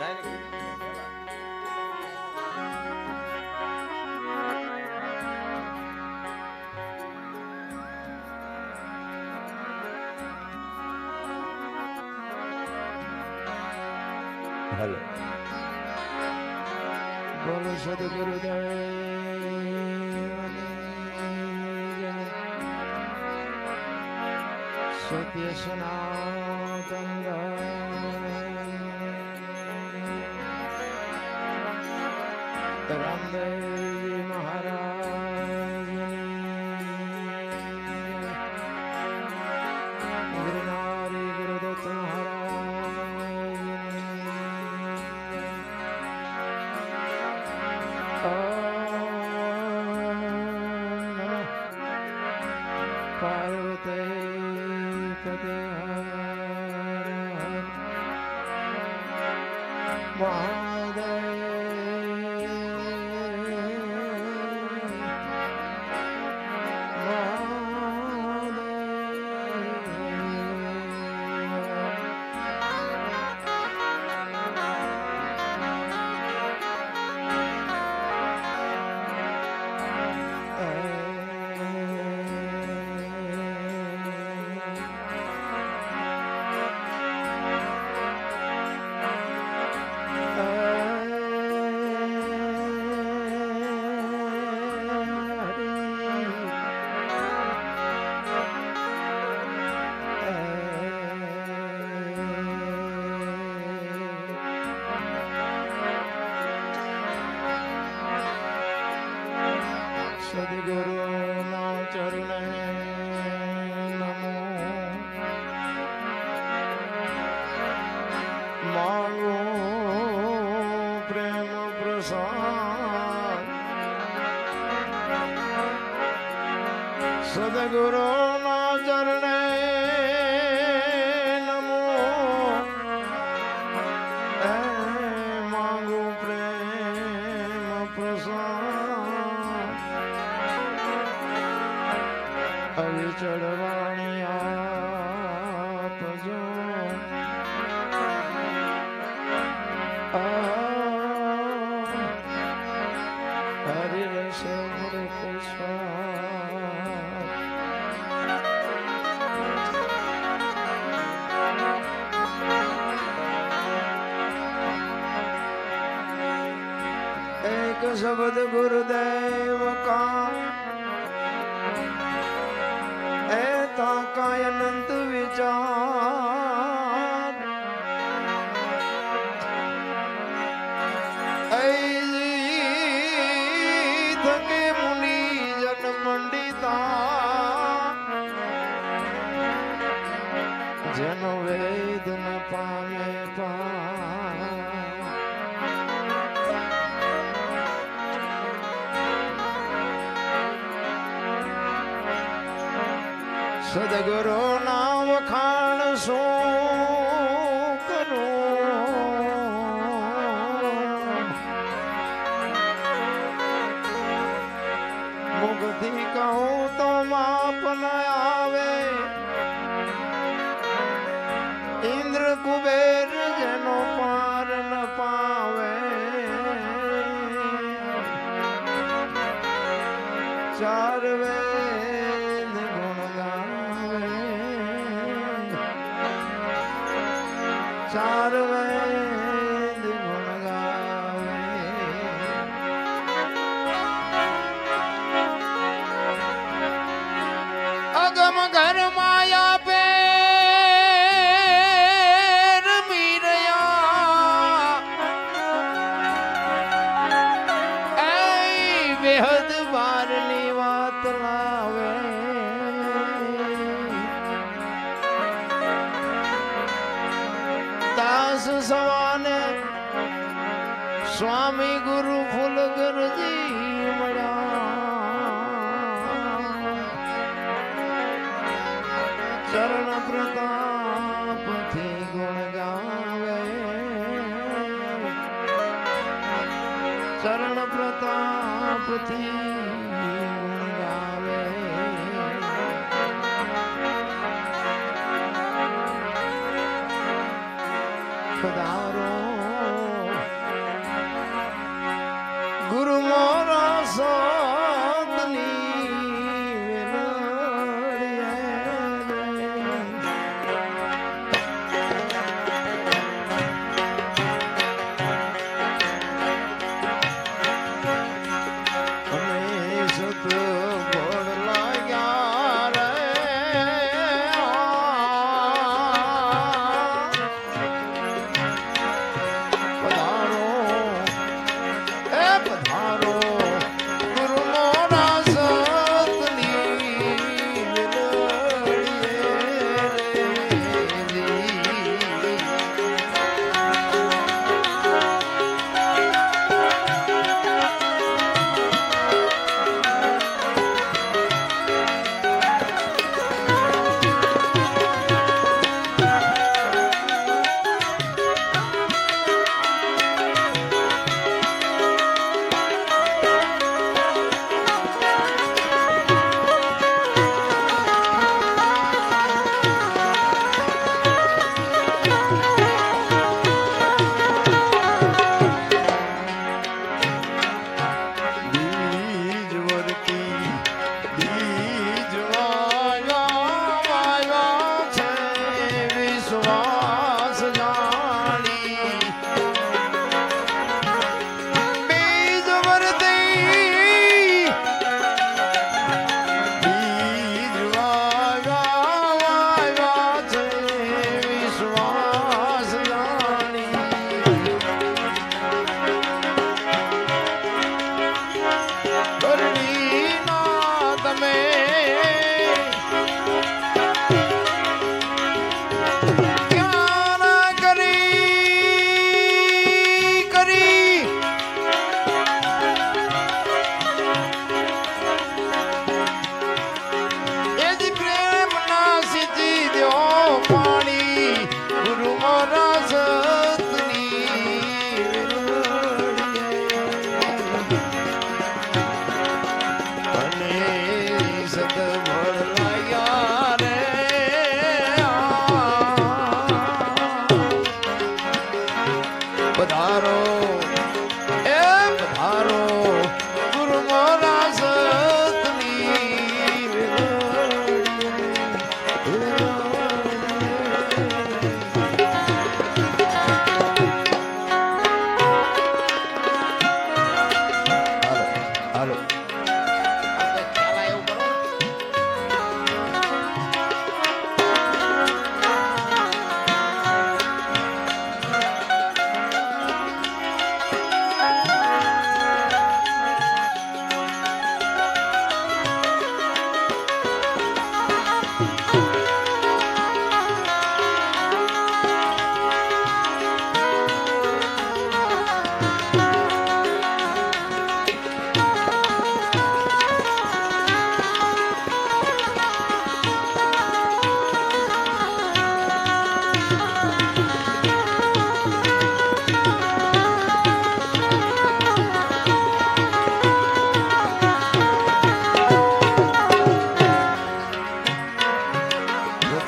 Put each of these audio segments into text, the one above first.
Hello बोलो सदगुरुदेव सत्य सनातन रामदेव महाराज गिरनारी गुरुदत्त पार्वती पते सदगुरु ना चरण नमो मांगो प्रेम प्रसाद सदगुरु ना चरण नमो मांगो प्रेम प्रसाद હવે ચડવાણી આપજો હરિ રસ મૃત એક શબ્દ ગુરુદેવ કા का अनंत विचार थके मुनि जन पंडिता जन वेद न पामे पा સદગુરુ ના વખાણ શું કરું મુખથી કહું તો માપ ન આવે ઇન્દ્ર કુબેર જેનો પાર ન પાવે ચાર વેદ ગુણ ચાર વેદ ગુણ ગાવે અગમ ઘર માયા પે મીરયા બેહદ બારની વાત લાવે દાસ સવાને સ્વામી ગુરુ ફૂલગરજી મળ્યા ચરણ પ્રતાપ થી ગુણ ગાવે ચરણ પ્રતાપ થી ગુણ ગાવે પધારો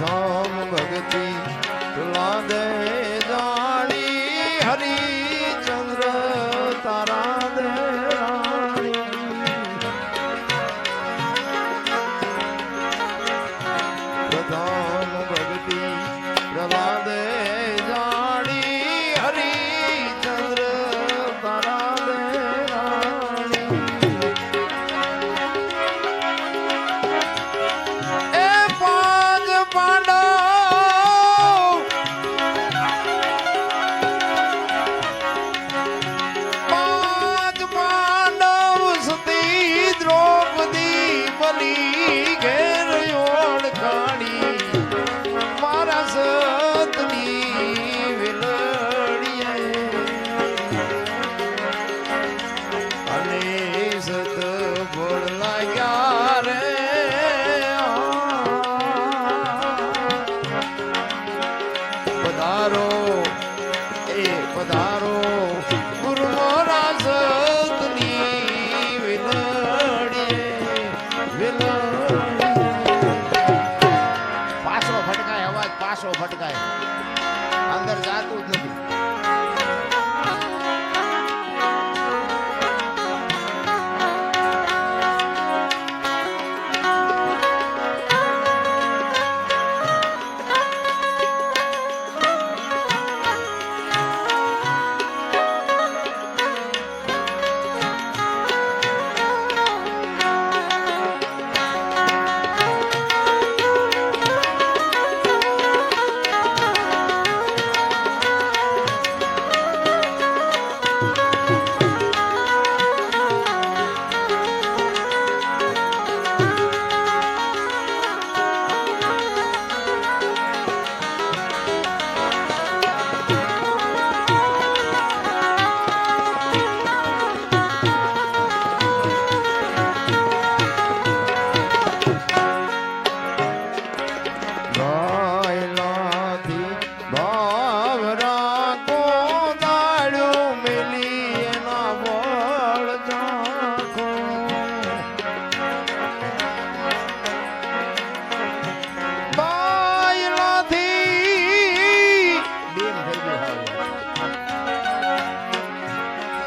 પ્રથમ ભક્તિ પ્રહલાદે જાણી હરિચંદ્ર તારા દે રાણી પ્રથમ ભક્તિ પ્રહલાદે જાણી હરિચંદ્ર તારા દે રાણી એ પાંચ પાંડવ સતી દ્રૌપદી બલી ઘેર ઓળખાણી મારા સતની વિલડીએ અને સત બોલ લાગ્યા રે પધારો એ પધારો ગુરુ મોરા સતની વિલડીએ પાછો ફટકાય અવાજ પાછો ફટકાય અંદર જાતું જ નથી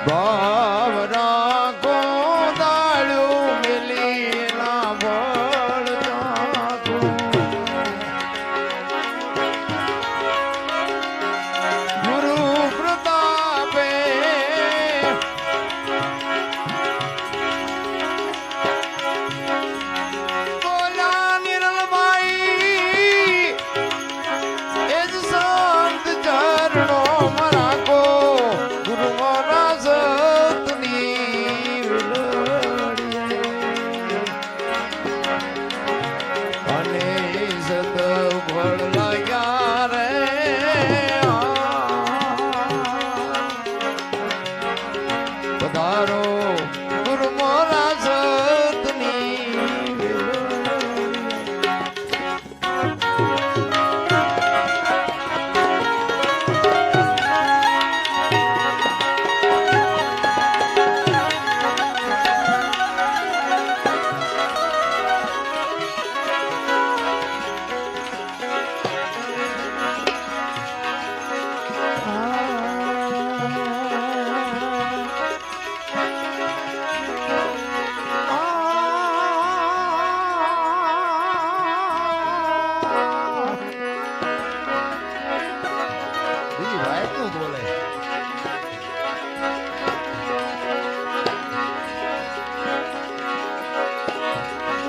ભાવરા ગોદાળ્યું મિલી ના બળ ગુરુ પ્રતાપે બોલા નિરલભાઈ એ જ સંત ચરણો મરાકો ગુરુ મોરા પધારો ગુરુ મોરા સતની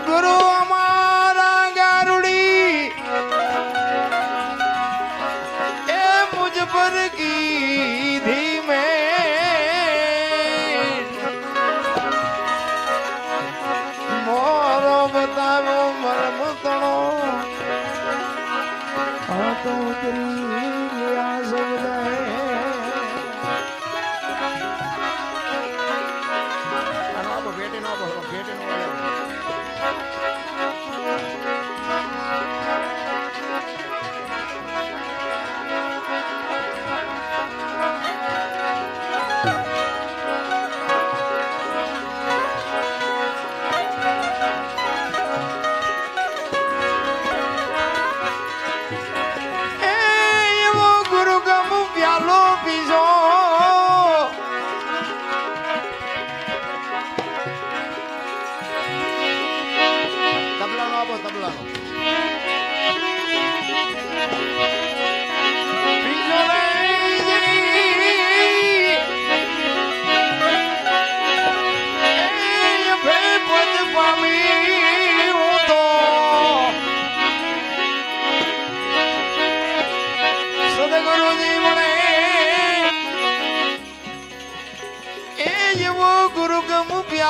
ગુરુ અમારા ગારુડી એ મુझ પર કીધી મેં મોરો બતાવો મરમ તણો આ તો દિલ આ સબદે ભેટે નો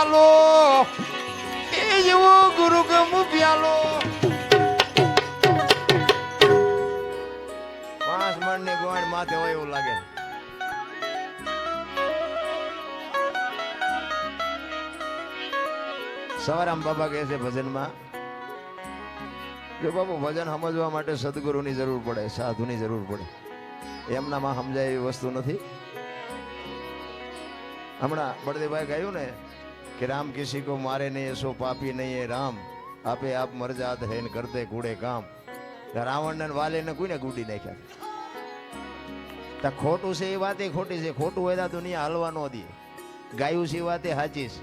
પ્યાલો એ જેવો ગુરુગમ પ્યાલો 5 મણ ની ગોળ માથે હોય એવું લાગે. સવારામ બાબા કહે છે ભજનમાં, જો બાપુ ભજન સમજવા માટે સદગુરુની જરૂર પડે, સાધુની જરૂર પડે. એમનામાં સમજાય એવી વસ્તુ નથી. હમણાં બળદેવભાઈ કહ્યું ને કે રામ કિસી કો મારે નહીં એસો પાપી નહીં એ રામ, આપે આપ મરજાત હે ને કરતે કૂડે કામ. રાવણ ને વાલે ને કોઈને ગુડી નાખ્યા. ખોટું છે એ વાત ખોટી છે, ખોટું હોય તો દુનિયા હલવા ન દે. ગાયું છે એ વાતે સાચી છે,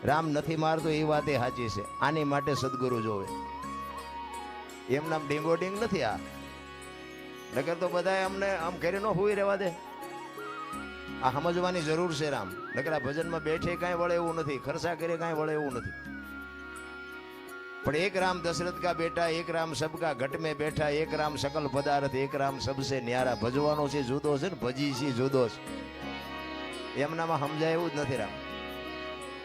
રામ નથી મારતો એ વાતે સાચી છે. આની માટે સદગુરુ જોવે. એમનામ ડીંગો ડીંગ નથી આ. નકર તો બધા અમને આમ કરી ન હુઈ રહેવા દે. આ સમજવાની જરૂર છે રામ. નકર આ ભજનમાં બેઠે કાંઈ વળે એવું નથી, ખર્ચા કરે કાંઈ વળે એવું નથી. પણ એક રામ દશરથ કા બેટા, એક રામ સબકા ઘટ में બેઠા, એક રામ સકલ પદાર્થ, એક રામ સબસે ન્યારા. ભજવાનો છે જુદો છે ને ભજી છે જુદો છે. એમનામાં સમજાય એવું જ નથી રામ.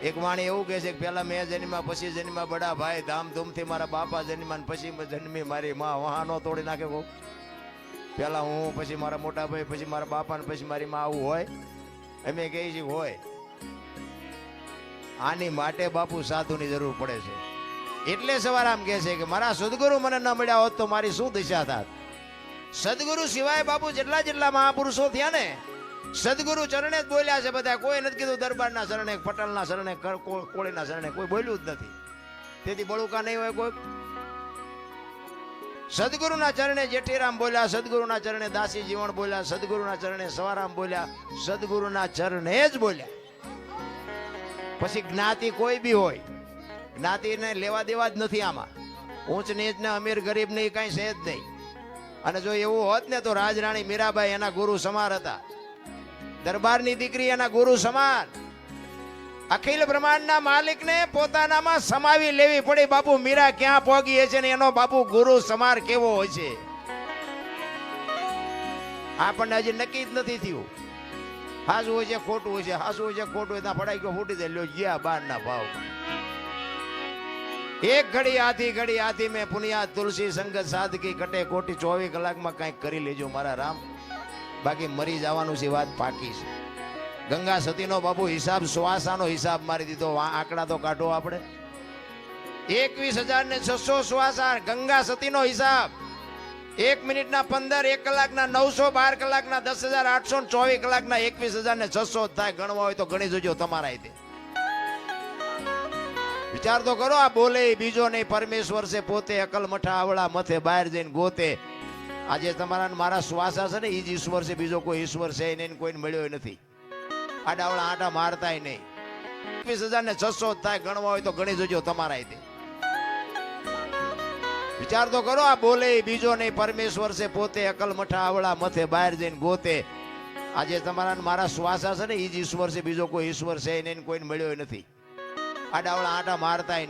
એક વાણી એવું કહે છે કે પેલા મેં જન્મ્યા, પછી જન્મ્યા બડા ભાઈ, ધામધૂમથી મારા બાપા જન્મ્યા, પછી જન્મી મારી માં. વહાનો તોડી નાખે કહું. પેલા હું, પછી મારા મોટા ભાઈ, પછી મારા બાપા ને પછી મારી માં. આવું હોય? અમે કહીએ છીએ હોય. આની માટે બાપુ સાધુની જરૂર પડે છે. એટલે સવારામ કહે છે કે મારા સદગુરુ મને ન મળ્યા હોત તો મારી શું દિશા થાત. સદગુરુ સિવાય બાપુ જેટલા જેટલા મહાપુરુષો થયા ને, સદગુરુ ચરણે જ બોલ્યા છે બધા. કોઈ નથી કીધું દરબારના શરણે, પટલના શરણે, કોળીના શરણે કોઈ બોલ્યું જ નથી. તેથી બળુકા નહીં હોય કોઈ. સદગુરુના ચરણે જેઠીરામ બોલ્યા, સદગુરુના ચરણે દાસી જીવણ બોલ્યા, સદગુરુના ચરણે સવારામ બોલ્યા, સદગુરુના ચરણે જ બોલ્યા. પછી જ્ઞાતિ કોઈ બી હોય, જ્ઞાતિને લેવા દેવા જ નથી આમાં. ઊંચ નીચ ને અમીર ગરીબ ને કઈ છે જ નહીં. અને જો એવું હોત ને તો રાજરાણી મીરાબાઈ એના ગુરુ સમાન હતા. દરબારની દીકરી એના ગુરુ સમાન. અખિલ બ્રહ્માંડના માલિકને પોતાનામાં સમાવી લેવી પડી. બાપુ મીરા ક્યાં પહોંચી છે ને એનો બાપુ ગુરુ સમાર કેવો હોય છે આપણને હજી નક્કી જ નથી થયું. હાસું હોય છે ખોટું હોય છે, હાસું હોય છે ખોટું હોય ત્યાં પડાઈ ગયો ફૂટી જાય. લ્યો ગયા બાર ના ભાવ. એક ઘડી આથી મેં પુનિયા તુલસી સંગત સાધકી કટે કોટી. 24 કલાકમાં કંઈક કરી લેજો મારા રામ, બાકી મરી જવાનું છે. વાત પાકી છે. ગંગા સતીનો બાપુ હિસાબ, શ્વાસાનો હિસાબ મારી દીધો. આંકડા તો કાઢો આપણે. 21,600 શ્વાસા ગંગા સતીનો હિસાબ. 1 મિનિટના 15, 1 કલાકના 900, 12 કલાકના 10,800, 24 કલાકના 21,600 થાય. ગણવા હોય તો ગણી જોજો તમારા રીતે. વિચાર તો કરો. આ બોલે બીજો નહીં, પરમેશ્વર છે પોતે. અકલ મઠા આવડા મથે બહાર જઈને ગોતે. આજે તમારા મારા શ્વાસા છે ને એ જ ઈશ્વર છે, બીજો કોઈ ઈશ્વર છે નહીં, કોઈને મળ્યો નથી. આડાવડા આટા મારતાય નહીં. 21,600 થાય. ગણવા હોય તો ગણી જોજો તમારા રીતે. વિચાર તો કરો. આ બોલે બીજો નહીં, પરમેશ્વર છે પોતે. અકલ મઠા આવડા મથે બહાર જઈને ગોતે. આજે તમારા મારા શ્વાસા છે ને એ જ ઈશ્વર છે, બીજો કોઈ ઈશ્વર છે નહીં, કોઈને મળ્યો નથી. આડાવડા આટા મારતાય